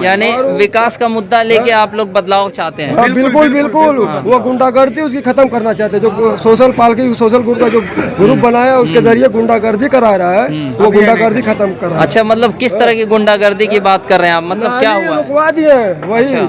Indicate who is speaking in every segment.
Speaker 1: यानी विकास का मुद्दा लेके आप लोग बदलाव चाहते हैं।
Speaker 2: हाँ, बिल्कुल बिल्कुल। वो गुंडागर्दी उसकी खत्म करना चाहते हैं। जो सोशल पालकी सोशल ग्रुप का जो ग्रुप बनाया है उसके जरिए गुंडागर्दी करा रहा है, वो गुंडागर्दी खत्म करा।
Speaker 1: अच्छा, मतलब किस तरह की गुंडागर्दी की बात कर रहे हैं आप? मतलब क्या हुआ?
Speaker 2: रुकवा दिए वही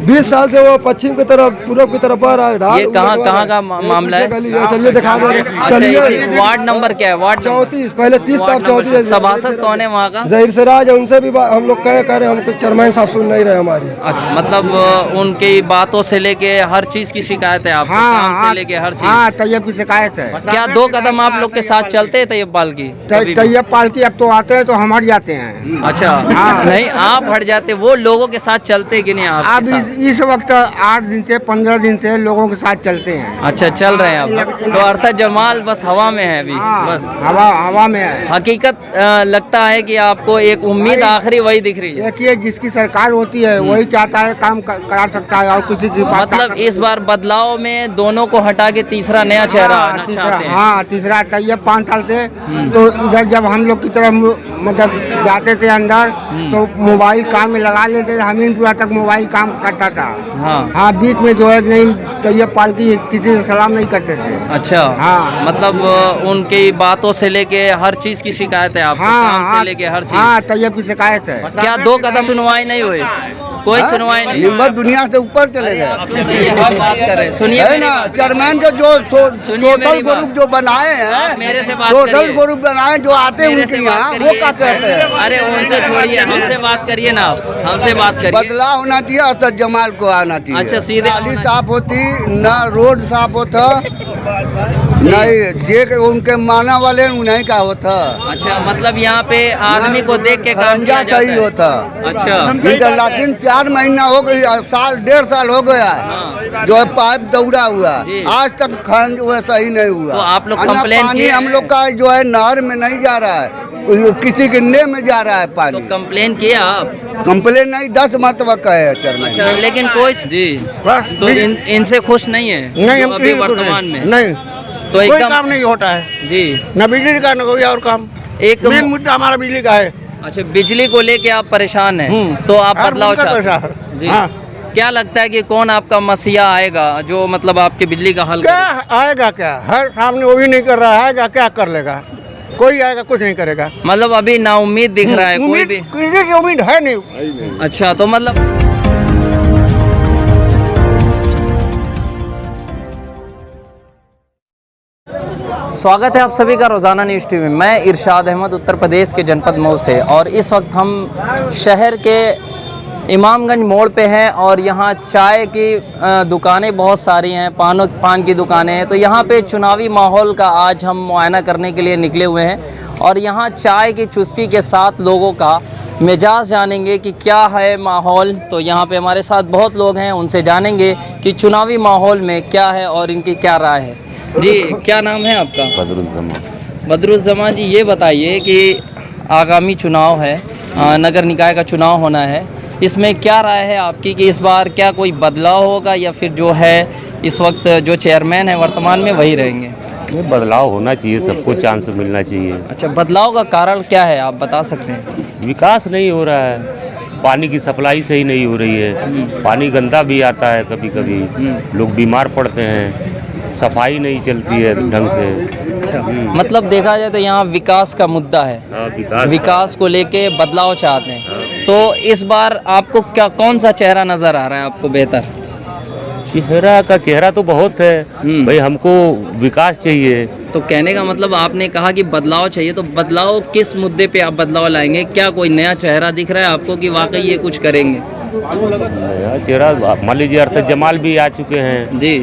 Speaker 2: 20 साल से वो पश्चिम की तरफ पूर्व की तरफ आ रहा है।
Speaker 1: ये कहाँ का मामला है?
Speaker 2: चलिए दिखा दे रहे।
Speaker 1: अच्छा, इसी वार्ड नंबर क्या है? वार्ड
Speaker 2: 34। पहले 30 था, 34।
Speaker 1: सभासद कौन है वहाँ का?
Speaker 2: जहीर सिराज है, उनसे भी हम लोग कह रहे हैं, हमको चेयरमैन साहब सुन नहीं रहे हमारी।
Speaker 1: अच्छा, मतलब उनकी बातों से लेके हर चीज की शिकायत है आपको? काम से लेके हर चीज?
Speaker 3: हाँ, तैयब की शिकायत है।
Speaker 1: क्या 2 कदम आप लोग के साथ चलते हैं तैयब पालकी?
Speaker 3: तैयब पालकी अब तो आते हैं तो हम हट जाते हैं।
Speaker 1: अच्छा, नहीं आप हट जाते, वो लोगों के साथ चलते कि नहीं आप?
Speaker 3: अब इस वक्त 8 दिन से 15 दिन से लोगों के साथ चलते हैं।
Speaker 1: अच्छा, चल रहे हैं आप तो? अर्थात जमाल बस हवा में है अभी। बस
Speaker 3: हवा में है।
Speaker 1: हकीकत लगता है कि आपको एक उम्मीद आखिरी वही दिख रही है।
Speaker 3: देखिए, जिसकी सरकार होती है वही चाहता है काम करा सकता है और किसी की
Speaker 1: मतलब इस बार बदलाव में दोनों को हटा के तीसरा नया चेहरा आना चाहते हैं।
Speaker 3: हाँ, तीसरा तैयब 5 साल से तो इधर जब हम लोग की तरफ मतलब जाते थे अंदर तो मोबाइल काम में लगा लेते थे। हमीरपुरा तक मोबाइल काम करता था। हाँ, बीच में जो है नहीं तैयब पालकी किसी से सलाम नहीं करते थे।
Speaker 1: अच्छा,
Speaker 3: हाँ,
Speaker 1: मतलब उनकी बातों से लेके हर चीज की शिकायत है आपको? काम से लेके हर चीज?
Speaker 3: हाँ, तैयब की शिकायत है।
Speaker 1: क्या 2 कदम सुनवाई नहीं हुई? कोई सुनवाई नहीं?
Speaker 4: नंबर दुनिया से ऊपर चले गए।
Speaker 1: बात कर रहे, सुनिए
Speaker 4: है ना, चेयरमैन के जो सोशल ग्रुप जो बनाए हैं,
Speaker 1: मेरे से बात
Speaker 4: सोशल ग्रुप बनाए जो आते हैं उनके यहाँ, वो क्या कहते हैं?
Speaker 1: अरे उनसे छोड़िए, हमसे बात करिए ना आप, हमसे बात करिए।
Speaker 4: बदलाव होना चाहिए, असद जमाल को आना चाहिए।
Speaker 1: अच्छा, सीधे
Speaker 4: नाली साफ होती न, रोड साफ होता नहीं, जे उनके माना वाले उन्हीं का होता।
Speaker 1: अच्छा, मतलब यहाँ पे आदमी को देख के काम किया जाता
Speaker 4: सही
Speaker 1: है।
Speaker 4: होता।
Speaker 1: अच्छा,
Speaker 4: लेकिन 4 महीना हो गई, साल 1.5 साल हो गया है जो है पाइप दौड़ा हुआ, आज तक खंड वैसा ही नहीं हुआ।
Speaker 1: तो आप लोग कंप्लेन किए?
Speaker 4: हम लोग का जो है नहर में नहीं जा रहा है, किसी के ने में जा रहा है पानी।
Speaker 1: तो कंप्लेन किया आप?
Speaker 4: कंप्लेन नहीं, 10 मरतबा कहे है चेयरमैन।
Speaker 1: अच्छा, लेकिन कोई जी तो इनसे खुश नहीं है?
Speaker 3: नहीं, हम
Speaker 1: अभी वर्तमान में
Speaker 3: नहीं,
Speaker 1: तो
Speaker 3: कोई
Speaker 1: एकदम
Speaker 3: काम नहीं होता है
Speaker 1: जी।
Speaker 3: न बिजली का न कोई और काम।
Speaker 1: एक
Speaker 3: मेन मुद्दा हमारा बिजली का है।
Speaker 1: अच्छा, बिजली को लेके आप परेशान हैं, तो आप बदलाव चाहते हैं जी।
Speaker 3: हाँ।
Speaker 1: क्या लगता है कि कौन आपका मसीहा आएगा जो मतलब आपकी बिजली का हल
Speaker 3: क्या आएगा? क्या हर सामने वो भी नहीं कर रहा, आएगा क्या कर लेगा? कोई आएगा कुछ नहीं करेगा।
Speaker 1: मतलब अभी नाउम्मीद दिख रहा है कोई भी?
Speaker 3: किसी की उम्मीद है नहीं।
Speaker 1: अच्छा, तो मतलब स्वागत है आप सभी का रोज़ाना न्यूज़ टीवी में। मैं इरशाद अहमद उत्तर प्रदेश के जनपद मऊ से, और इस वक्त हम शहर के इमामगंज मोड़ पे हैं और यहाँ चाय की दुकानें बहुत सारी हैं, पान की दुकानें हैं। तो यहाँ पे चुनावी माहौल का आज हम मुआयना करने के लिए निकले हुए हैं और यहाँ चाय की चुस्की के साथ लोगों का मिजाज जानेंगे कि क्या है माहौल। तो यहाँ पे हमारे साथ बहुत लोग हैं, उनसे जानेंगे कि चुनावी माहौल में क्या है और इनकी क्या राय है। जी, क्या नाम है आपका? बदरुज़्ज़मा जी, ये बताइए कि आगामी चुनाव है, नगर निकाय का चुनाव होना है, इसमें क्या राय है आपकी कि इस बार क्या कोई बदलाव होगा या फिर जो है इस वक्त जो चेयरमैन है वर्तमान में वही रहेंगे?
Speaker 5: बदलाव होना चाहिए, सबको चांस मिलना चाहिए।
Speaker 1: अच्छा, बदलाव का कारण क्या है आप बता सकते हैं?
Speaker 5: विकास नहीं हो रहा है, पानी की सप्लाई सही नहीं हो रही है, पानी गंदा भी आता है, कभी कभी लोग बीमार पड़ते हैं, सफाई नहीं चलती है ढंग से।
Speaker 1: अच्छा, मतलब देखा जाए तो यहाँ विकास का मुद्दा है। विकास को लेके बदलाव चाहते हैं। तो इस बार आपको क्या कौन सा चेहरा नज़र आ रहा है आपको बेहतर?
Speaker 5: चेहरा तो बहुत है भाई, हमको विकास चाहिए।
Speaker 1: तो कहने का मतलब आपने कहा कि बदलाव चाहिए, तो बदलाव किस मुद्दे पे आप बदलाव लाएंगे? क्या कोई नया चेहरा दिख रहा है आपको कि वाकई ये कुछ करेंगे?
Speaker 5: नया चेहरा मान लीजिए, अर्थात जमाल भी आ चुके हैं
Speaker 1: जी,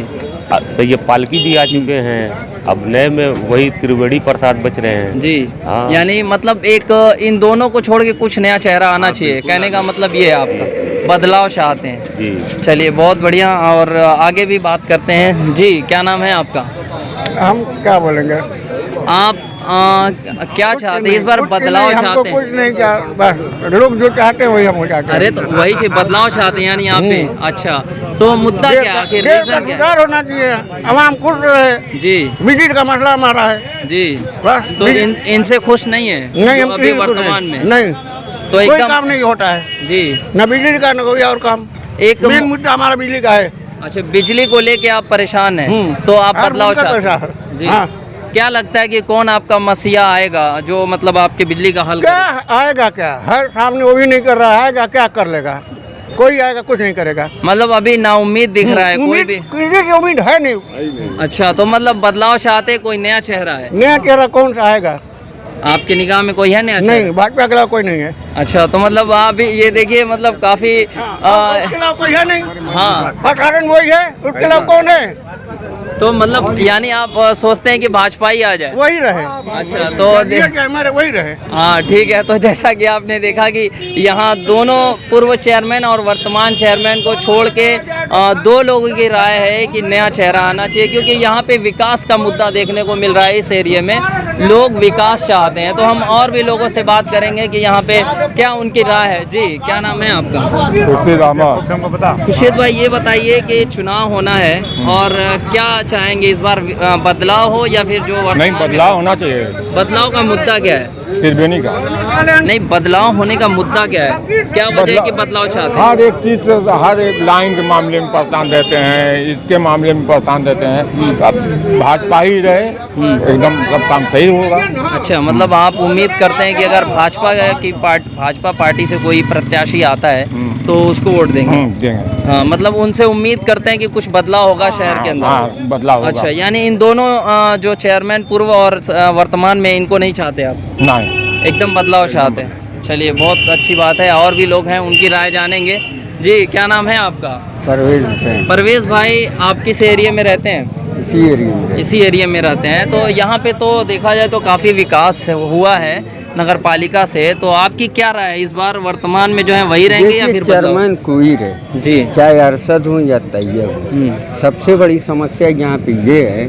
Speaker 5: तो ये पालकी भी आ चुके हैं, अब नए में वही त्रिवेणी प्रसाद बच रहे हैं
Speaker 1: जी।
Speaker 5: हाँ।
Speaker 1: यानी मतलब एक इन दोनों को छोड़ के कुछ नया चेहरा आना चाहिए, कहने का मतलब ये है आपका बदलाव चाहते हैं
Speaker 5: जी।
Speaker 1: चलिए, बहुत बढ़िया, और आगे भी बात करते हैं। जी, क्या नाम है आपका?
Speaker 3: हम क्या बोलेंगे?
Speaker 1: आप क्या चाहते हैं इस बार? बदलाव चाहते हैं?
Speaker 3: कुछ नहीं, क्या बस लोग जो चाहते हैं वही हम हो जाते हैं।
Speaker 1: अरे तो वही चीज बदलाव चाहते हैं यानी यहाँ पे। अच्छा, तो मुद्दा क्या है आखिर? रीजन क्या है?
Speaker 3: होना चाहिए, आवाम खुश रहे
Speaker 1: जी।
Speaker 3: बिजली का मसला हमारा है
Speaker 1: जी,
Speaker 3: बस।
Speaker 1: तो इनसे खुश नहीं है
Speaker 3: नहीं,
Speaker 1: जो अभी वर्तमान में?
Speaker 3: नहीं,
Speaker 1: तो
Speaker 6: कोई
Speaker 1: एकदम
Speaker 6: काम नहीं होता है,
Speaker 1: जी
Speaker 6: न बिजली का न कोई और काम।
Speaker 1: एक
Speaker 6: मेन मुद्दा हमारा बिजली का है।
Speaker 1: अच्छा, बिजली को लेके आप परेशान हैं, तो आप
Speaker 6: हर
Speaker 1: बदलाव
Speaker 6: मुल्क का
Speaker 1: चाहते
Speaker 6: पैसा
Speaker 1: हैं
Speaker 6: है।
Speaker 1: जी।
Speaker 6: हाँ।
Speaker 1: क्या लगता है कि कौन आपका मसीहा आएगा जो मतलब आपके बिजली का हल
Speaker 6: क्या
Speaker 1: करे?
Speaker 6: आएगा, क्या हर सामने वो भी नहीं कर रहा है, आएगा क्या कर लेगा? कोई आएगा कुछ नहीं करेगा।
Speaker 1: मतलब अभी नाउम्मीद दिख रहा है, कोई भी।
Speaker 6: किसी की उम्मीद है नहीं।
Speaker 1: अच्छा, तो मतलब बदलाव चाहते, कोई नया चेहरा है?
Speaker 6: नया चेहरा कौन सा आएगा?
Speaker 1: आपकी निगाह में कोई है नया चेहरा?
Speaker 6: नहीं, भाजपा के अलावा कोई नहीं है।
Speaker 1: अच्छा, तो मतलब आप भी ये देखिए, मतलब काफी
Speaker 6: उसके अलावा कोई है नहीं।
Speaker 1: हाँ,
Speaker 6: कारण वही है, उसके अलावा कौन है?
Speaker 1: तो मतलब यानी आप सोचते हैं कि भाजपा ही आ जाए?
Speaker 6: वही रहे।
Speaker 1: अच्छा, तो
Speaker 6: हमारे वही रहे।
Speaker 1: हाँ ठीक है। तो जैसा कि आपने देखा कि यहाँ दोनों पूर्व चेयरमैन और वर्तमान चेयरमैन को छोड़ के दो लोगों की राय है कि नया चेहरा आना चाहिए, क्योंकि यहाँ पे विकास का मुद्दा देखने को मिल रहा है। इस एरिया में लोग विकास चाहते हैं। तो हम और भी लोगों से बात करेंगे कि यहाँ पे क्या उनकी राय है। जी, क्या नाम है आपका? खुर्शीद भाई, ये बताइए कि चुनाव होना है और क्या चाहेंगे इस बार, बदलाव हो या फिर जो
Speaker 7: नहीं, बदलाव होना चाहिए।
Speaker 1: बदलाव का मुद्दा क्या है?
Speaker 7: त्रिवेणी का
Speaker 1: नहीं, बदलाव होने का मुद्दा क्या है? क्या वजह है कि बदलाव चाहते हैं?
Speaker 7: हर एक चीज से, हर एक लाइन के मामले में प्रोत्साहन देते हैं, इसके मामले में प्रोत्साहन देते हैं। तो अब भाजपा ही रहे, एकदम सब काम सही होगा।
Speaker 1: अच्छा, मतलब आप उम्मीद करते हैं कि अगर भाजपा पार्टी से कोई प्रत्याशी आता है तो उसको वोट देंगे?
Speaker 7: देंगे।
Speaker 1: हाँ, मतलब उनसे उम्मीद करते हैं कि कुछ बदलाव होगा शहर के अंदर।
Speaker 7: हाँ, बदलाव होगा।
Speaker 1: अच्छा, यानी इन दोनों जो चेयरमैन पूर्व और वर्तमान में, इनको नहीं चाहते आप?
Speaker 7: नहीं,
Speaker 1: एकदम बदलाव चाहते हैं। चलिए, बहुत अच्छी बात है। और भी लोग हैं, उनकी राय जानेंगे। जी, क्या नाम है आपका?
Speaker 3: परवेज हुसैन।
Speaker 1: परवेज भाई, आप किस एरिया में रहते हैं?
Speaker 3: इसी एरिया में।
Speaker 1: इसी एरिया में रहते हैं। तो यहाँ पे तो देखा जाए तो काफ़ी विकास हुआ है नगर पालिका से। तो आपकी क्या राय है इस बार, वर्तमान में जो है वही रहेंगे या फिर बदलाव?
Speaker 3: चेयरमैन कोई रहे
Speaker 1: जी,
Speaker 3: चाहे अरशद हो या तैयब हो, सबसे बड़ी समस्या यहाँ पे ये है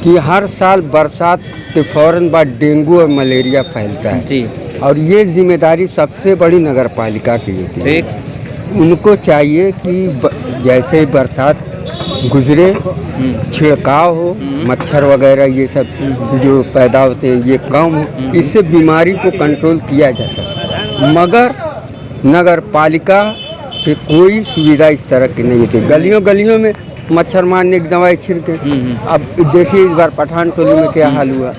Speaker 3: कि हर साल बरसात के फौरन बाद डेंगू और मलेरिया फैलता है
Speaker 1: जी,
Speaker 3: और ये जिम्मेदारी सबसे बड़ी नगर पालिका की होती है।
Speaker 1: ठीक।
Speaker 3: उनको चाहिए कि जैसे ही बरसात गुजरे, छिड़काव हो, मच्छर वगैरह ये सब जो पैदा होते हैं ये कम हो, इससे बीमारी को कंट्रोल किया जा सकता। मगर नगर पालिका से कोई सुविधा इस तरह की नहीं होती। गलियों गलियों में मच्छर मारने की दवाई छिड़के। अब देखिए इस बार पठान टोली में क्या हाल हुआ,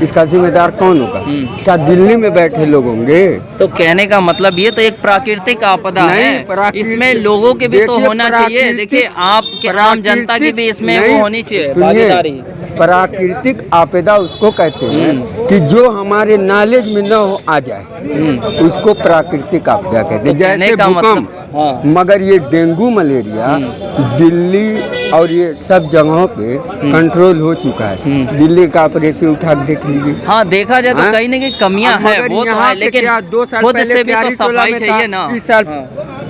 Speaker 3: इसका जिम्मेदार कौन होगा? क्या दिल्ली में बैठे लोग होंगे?
Speaker 1: तो कहने का मतलब ये तो एक प्राकृतिक आपदा है, इसमें लोगों के भी तो होना चाहिए। देखिए, आप आम जनता की भी इसमें वो होनी चाहिए भागीदारी।
Speaker 3: प्राकृतिक आपदा उसको कहते हैं कि जो हमारे नॉलेज में न हो आ जाए, उसको प्राकृतिक आपदा कहते हैं। जैसे भूकंप।
Speaker 1: हाँ।
Speaker 3: मगर ये डेंगू मलेरिया दिल्ली और ये सब जगहों पे कंट्रोल हो चुका है। दिल्ली का आप रेसे उठा के देख लीजिए।
Speaker 1: हाँ, देखा जाए तो कहीं ना कहीं कमियां हैं, वो तो है, लेकिन
Speaker 3: 2 साल
Speaker 1: खुद
Speaker 3: पहले
Speaker 1: से भी तो
Speaker 3: प्यारी टोला
Speaker 1: सफाई
Speaker 3: में
Speaker 1: चाहिए
Speaker 3: था,
Speaker 1: ना।
Speaker 3: इस साल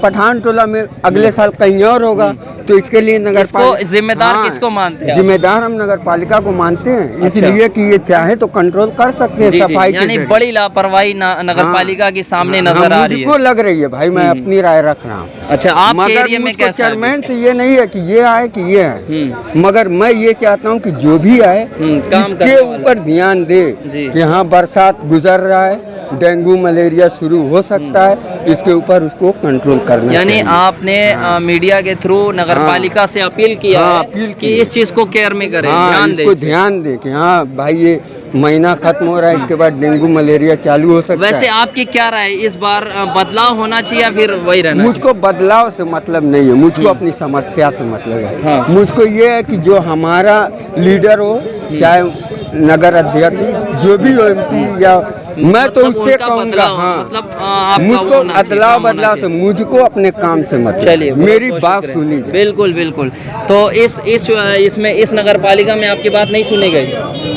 Speaker 3: पठान टोला में, अगले साल कहीं और होगा। तो इसके लिए नगर
Speaker 1: इसको जिम्मेदार किसको मानते हैं?
Speaker 3: जिम्मेदार हम नगर पालिका को मानते हैं, इसलिए कि ये चाहे तो कंट्रोल कर सकते हैं सफाई के
Speaker 1: यानी
Speaker 3: जरिए।
Speaker 1: बड़ी लापरवाही नगर पालिका की सामने नजर आ रही है।
Speaker 3: मुझको लग रही है भाई, मैं अपनी राय रख रहा हूँ।
Speaker 1: अच्छा, आपके
Speaker 3: मगर
Speaker 1: एरिया में
Speaker 3: मुझको
Speaker 1: कैसा है?
Speaker 3: चेयरमैन से ये नहीं है कि ये आए कि ये आए, मगर मैं ये चाहता हूँ कि जो भी आए
Speaker 1: काम
Speaker 3: इसके
Speaker 1: करने वाला।
Speaker 3: ऊपर ध्यान दे
Speaker 1: जी।
Speaker 3: कि हाँ बरसात गुजर रहा है, डेंगू मलेरिया शुरू हो सकता है, इसके ऊपर उसको कंट्रोल करना
Speaker 1: यानी
Speaker 3: चाहिए।
Speaker 1: आपने मीडिया के थ्रू नगर पालिका से अपील किया
Speaker 3: हाँ,
Speaker 1: है
Speaker 3: अपील
Speaker 1: कि इस चीज को केयर में करें,
Speaker 3: हाँ,
Speaker 1: ध्यान दें
Speaker 3: इसको
Speaker 1: इस पे।
Speaker 3: ध्यान दे कि हाँ भाई ये महीना खत्म हो रहा है, इसके बाद डेंगू मलेरिया चालू हो सकता
Speaker 1: वैसे
Speaker 3: है।
Speaker 1: आपकी क्या राय है इस बार, बदलाव होना चाहिए या फिर वही रहना
Speaker 3: मुझको बदलाव से मतलब नहीं है, मुझको अपनी समस्या से मतलब है।
Speaker 1: हाँ।
Speaker 3: मुझको ये है कि जो हमारा लीडर हो, चाहे नगर अध्यक्ष जो भी हो, MP या मैं तो
Speaker 1: मतलब
Speaker 3: उससे
Speaker 1: उनका
Speaker 3: कहूँगा
Speaker 1: बदलाव,
Speaker 3: हाँ,
Speaker 1: मतलब आपका
Speaker 3: मुझको
Speaker 1: वो होना चाहिए,
Speaker 3: अदलाव
Speaker 1: काम होना
Speaker 3: बदलाव से
Speaker 1: चाहिए।
Speaker 3: मुझको अपने काम से मतलब।
Speaker 1: चलिए,
Speaker 3: मेरी
Speaker 1: बहुत
Speaker 3: बात
Speaker 1: शुक्रिया।
Speaker 3: सुनी जाए।
Speaker 1: बिल्कुल बिल्कुल। तो इसमें इस नगर पालिका में आपकी बात नहीं सुनी गई?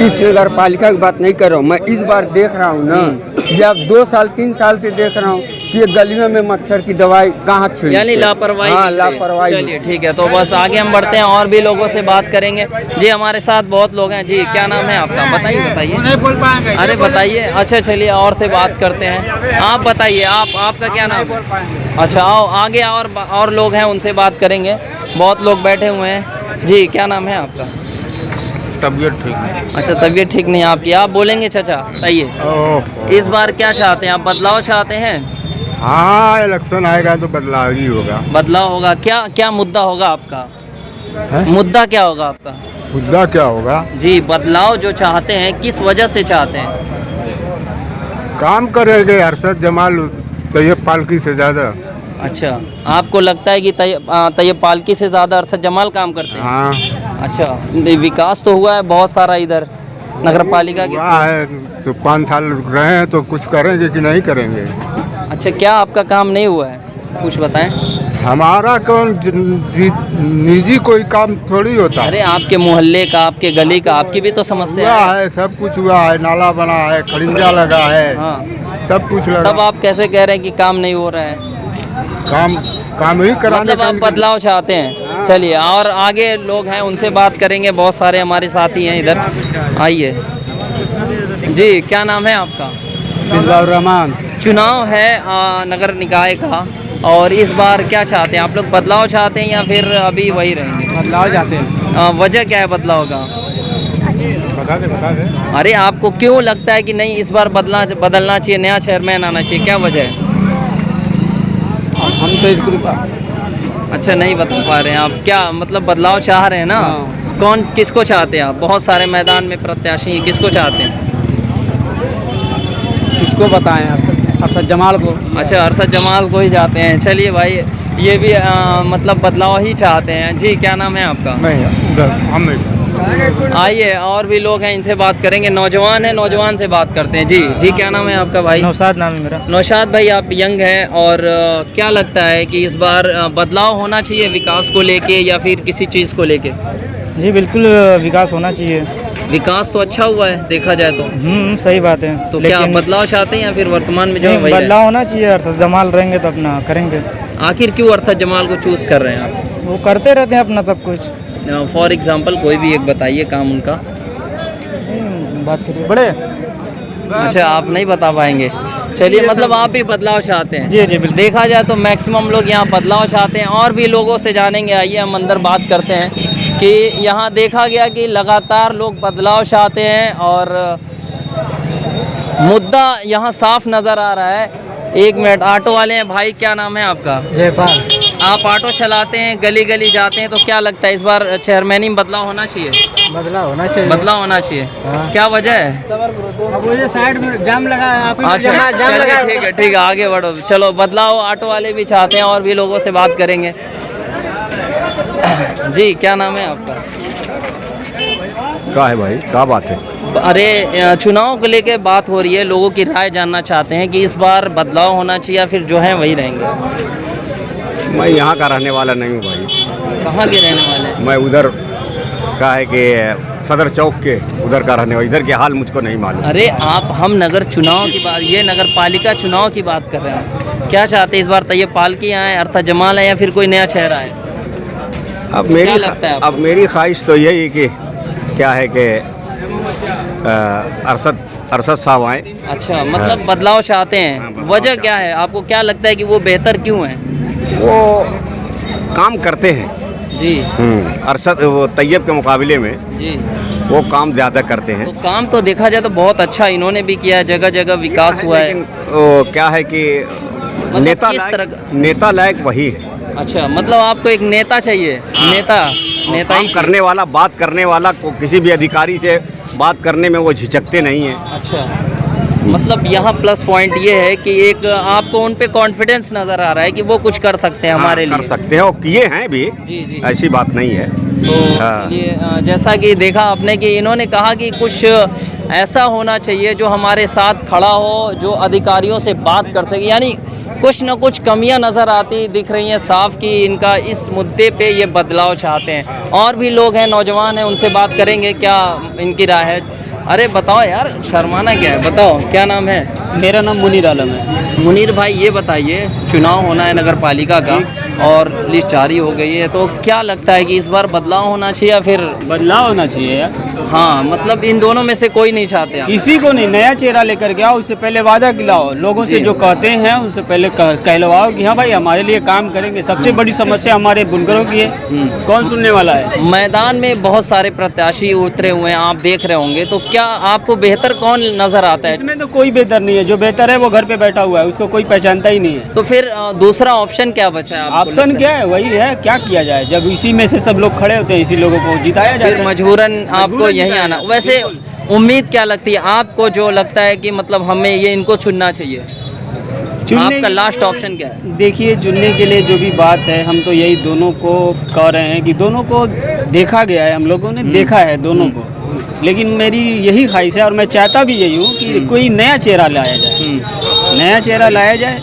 Speaker 3: इस नगर पालिका की बात नहीं कर रहा हूँ मैं, इस बार देख रहा हूँ ना, या 2 साल 3 साल से देख रहा हूँ कि ये गलियों में मच्छर की दवाई कहाँ छिड़कते हैं।
Speaker 1: यानी लापरवाही।
Speaker 3: हाँ,
Speaker 1: दिख रही है।
Speaker 3: लापरवाही।
Speaker 1: चलिए ठीक है, तो बस आगे हम बढ़ते हैं और भी लोगों से बात करेंगे। जी, हमारे साथ बहुत लोग हैं। जी, क्या नाम है आपका? बताइए।
Speaker 6: नहीं बोल पाएंगे।
Speaker 1: अरे बताइए। अच्छा, चलिए और से बात करते हैं। आप बताइए, आपका क्या नाम है? अच्छा, आओ आगे, और लोग हैं, उनसे बात करेंगे। बहुत लोग बैठे हुए हैं। जी, क्या नाम है आपका?
Speaker 6: तबीयत ठीक नहीं।
Speaker 1: अच्छा, तबीयत ठीक नहीं आपकी, आप बोलेंगे चाचा? बताइए, इस बार क्या चाहते हैं आप? बदलाव चाहते हैं?
Speaker 6: हाँ, इलेक्शन आएगा तो बदलाव ही होगा।
Speaker 1: बदलाव होगा। क्या क्या मुद्दा होगा आपका? मुद्दा क्या होगा आपका?
Speaker 6: मुद्दा क्या होगा?
Speaker 1: जी, बदलाव जो चाहते हैं किस वजह से चाहते हैं?
Speaker 6: काम करेंगे अरशद जमाल तैयब पालकी से ज़्यादा।
Speaker 1: अच्छा, आपको लगता है कि तैयब पालकी से ज़्यादा अरशद जमाल काम करते हैं?
Speaker 6: हाँ।
Speaker 1: अच्छा, विकास तो हुआ है बहुत सारा इधर नगर पालिका के।
Speaker 6: हुआ है तो 5 साल रहे हैं तो कुछ करेंगे कि नहीं करेंगे?
Speaker 1: अच्छा, क्या आपका काम नहीं हुआ है? कुछ बताएं।
Speaker 6: हमारा कौन निजी कोई काम थोड़ी होता है।
Speaker 1: अरे आपके मोहल्ले का, आपके गली का, आपकी भी तो समस्या
Speaker 6: हुआ
Speaker 1: है।
Speaker 6: है, सब कुछ हुआ है, नाला बना है, खड़िंजा लगा है,
Speaker 1: हाँ,
Speaker 6: सब कुछ लगा।
Speaker 1: तब आप कैसे कह रहे हैं कि काम नहीं हो रहा है?
Speaker 6: काम ही कराने
Speaker 1: मतलब आप बदलाव चाहते हैं। चलिए, और आगे लोग हैं उनसे बात करेंगे, बहुत सारे हमारे साथी हैं इधर। आइए जी, क्या नाम है आपका?
Speaker 3: बिस्मिल्लाहिर रहमान।
Speaker 1: चुनाव है नगर निकाय का, और इस बार क्या चाहते हैं आप लोग? बदलाव चाहते हैं या फिर अभी वही रहेंगे?
Speaker 3: बदलाव चाहते हैं।
Speaker 1: वजह क्या है बदलाव का?
Speaker 6: बता दे।
Speaker 1: अरे आपको क्यों लगता है कि नहीं इस बार बदलना चाहिए, नया चेयरमैन आना चाहिए, क्या वजह है?
Speaker 3: हम तो इसको
Speaker 1: अच्छा, नहीं बता पा रहे हैं आप। क्या मतलब बदलाव चाह रहे हैं ना? कौन, किसको चाहते हैं आप? बहुत सारे मैदान में प्रत्याशी हैं, किसको चाहते हैं?
Speaker 3: किसको बताएं? अरशद जमाल को।
Speaker 1: अच्छा, अरशद जमाल को ही चाहते हैं। चलिए भाई, ये भी मतलब बदलाव ही चाहते हैं। जी, क्या नाम है आपका?
Speaker 6: नहीं, उधर हम नहीं।
Speaker 1: आइए, और भी लोग हैं, इनसे बात करेंगे। नौजवान है, नौजवान से बात करते हैं। जी जी, क्या नाम है आपका भाई?
Speaker 3: नौशाद नाम है मेरा।
Speaker 1: नौशाद भाई, आप यंग हैं, और क्या लगता है कि इस बार बदलाव होना चाहिए विकास को लेके या फिर किसी चीज़ को लेके?
Speaker 3: जी बिल्कुल, विकास होना चाहिए।
Speaker 1: विकास तो अच्छा हुआ है देखा जाए तो।
Speaker 3: सही बात है।
Speaker 1: तो क्या आप बदलाव चाहते हैं या फिर वर्तमान में जो है वही रहे?
Speaker 3: बदलाव होना चाहिए। अरशद जमाल रहेंगे तो अपना करेंगे।
Speaker 1: आखिर क्यों अरशद जमाल को चूज़ कर रहे हैं आप?
Speaker 3: वो करते रहते हैं अपना सब कुछ।
Speaker 1: फॉर एग्जांपल कोई भी एक बताइए काम उनका।
Speaker 3: बात करिए बड़े।
Speaker 1: अच्छा, आप नहीं बता पाएंगे। चलिए, मतलब आप भी बदलाव चाहते हैं?
Speaker 3: जी जी बिल्कुल।
Speaker 1: देखा जाए तो मैक्सिमम लोग यहाँ बदलाव चाहते हैं, और भी लोगों से जानेंगे। आइए हम अंदर बात करते हैं कि यहाँ देखा गया कि लगातार लोग बदलाव चाहते हैं, और मुद्दा यहाँ साफ नज़र आ रहा है। एक मिनट, ऑटो वाले हैं भाई, क्या नाम है आपका?
Speaker 3: जयपाल।
Speaker 1: आप ऑटो चलाते हैं, गली गली जाते हैं, तो क्या लगता है इस बार चेयरमैनी में बदलाव होना चाहिए?
Speaker 3: बदलाव होना चाहिए।
Speaker 1: बदलाव होना चाहिए। क्या वजह है?
Speaker 3: अब मुझे साइड में जाम लगा है।
Speaker 1: अच्छा, चलिए, ठीक है ठीक है, आगे बढ़ो। चलो, बदलाव ऑटो वाले भी चाहते हैं, और भी लोगों से बात करेंगे। जी, क्या नाम है आपका?
Speaker 6: क्या है भाई, क्या बात है?
Speaker 1: अरे, चुनाव को लेके बात हो रही है, लोगों की राय जानना चाहते हैं कि इस बार बदलाव होना चाहिए या फिर जो है वही रहेंगे।
Speaker 6: मैं यहाँ का रहने वाला नहीं हूँ भाई।
Speaker 1: कहाँ के रहने वाले हैं?
Speaker 6: मैं उधर का है कि सदर चौक के उधर का रहने वाला, इधर के हाल मुझको नहीं मालूम।
Speaker 1: अरे हम नगर चुनाव की बात, ये नगर पालिका चुनाव की बात कर रहे हैं। क्या चाहते हैं इस बार? तैयब पालकी आए, अरशद जमाल है, या फिर कोई नया चेहरा है?
Speaker 6: अब
Speaker 1: क्या लगता है आपको?
Speaker 6: अब मेरी ख्वाहिश तो यही कि क्या है कि अरशद साहब आए।
Speaker 1: अच्छा, मतलब बदलाव चाहते हैं। वजह क्या है? आपको क्या लगता है कि वो बेहतर क्यों है?
Speaker 6: वो काम करते हैं।
Speaker 1: जी।
Speaker 6: अरशद वो तैयब के मुकाबले में
Speaker 1: जी,
Speaker 6: वो काम ज़्यादा करते हैं।
Speaker 1: तो काम तो देखा जाए तो बहुत अच्छा इन्होंने भी किया है, जगह जगह विकास हुआ है।
Speaker 6: लेकिन वो क्या है कि
Speaker 1: मतलब किस तरह?
Speaker 6: नेता लायक वही है।
Speaker 1: अच्छा, मतलब आपको एक नेता चाहिए। नेता ही
Speaker 6: करने वाला, बात करने वाला को किसी भी अधिकारी से बात करने में वो झिझकते नहीं हैं।
Speaker 1: अच्छा, मतलब यहाँ प्लस पॉइंट ये है कि एक आपको उन पे कॉन्फिडेंस नज़र आ रहा है कि वो कुछ कर सकते हैं हमारे लिए।
Speaker 6: कर सकते हैं, और किए हैं भी।
Speaker 1: जी।
Speaker 6: ऐसी बात नहीं है।
Speaker 1: तो चलिए, जैसा कि देखा आपने कि इन्होंने कहा कि कुछ ऐसा होना चाहिए जो हमारे साथ खड़ा हो, जो अधिकारियों से बात कर सके, यानी कुछ न कुछ कमियां नज़र आती दिख रही हैं साफ कि इनका इस मुद्दे पे ये बदलाव चाहते हैं। और भी लोग हैं, नौजवान हैं, उनसे बात करेंगे क्या इनकी राय है। अरे बताओ यार, शर्माना क्या है? बताओ, क्या नाम है?
Speaker 8: मेरा नाम मुनीर आलम है।
Speaker 1: मुनीर भाई, ये बताइए, चुनाव होना है नगर पालिका का, और लिस्ट जारी हो गई है। तो क्या लगता है कि इस बार बदलाव होना चाहिए या फिर
Speaker 8: बदलाव होना चाहिए यार,
Speaker 1: हाँ मतलब इन दोनों में से कोई नहीं चाहते आप?
Speaker 8: किसी को नहीं। नया चेहरा लेकर के आओ, उससे पहले वादा खिलाओ। लोगों से जो कहते हैं उनसे पहले कहलवाओ कि हाँ भाई हमारे लिए काम करेंगे। सबसे बड़ी समस्या हमारे बुनकरों की है, कौन सुनने वाला है।
Speaker 1: मैदान में बहुत सारे प्रत्याशी उतरे हुए हैं, आप देख रहे होंगे, तो क्या आपको बेहतर कौन नजर आता है?
Speaker 8: इसमें तो कोई बेहतर नहीं है, जो बेहतर है वो घर पे बैठा हुआ है, उसको कोई पहचानता ही नहीं है।
Speaker 1: तो फिर दूसरा ऑप्शन क्या बचा है आपको
Speaker 8: ऑप्शन
Speaker 1: लगता
Speaker 8: क्या है, वही है, क्या किया जाए। जब इसी में से सब लोग खड़े होते हैं, इसी लोगों को जिताया जाए,
Speaker 1: फिर मजबूरन आपको यहीं आना। वैसे उम्मीद क्या लगती है आपको, जो लगता है कि मतलब हमें ये इनको चुनना चाहिए? आपका लास्ट ऑप्शन क्या है?
Speaker 8: देखिए, चुनने के लिए जो भी बात है, हम तो यही दोनों को कह रहे हैं कि दोनों को देखा गया है, हम लोगों ने देखा है दोनों को। लेकिन मेरी यही ख्वाहिश है और मैं चाहता भी यही हूँ कि कोई नया चेहरा लाया जाए, नया चेहरा लाया जाए,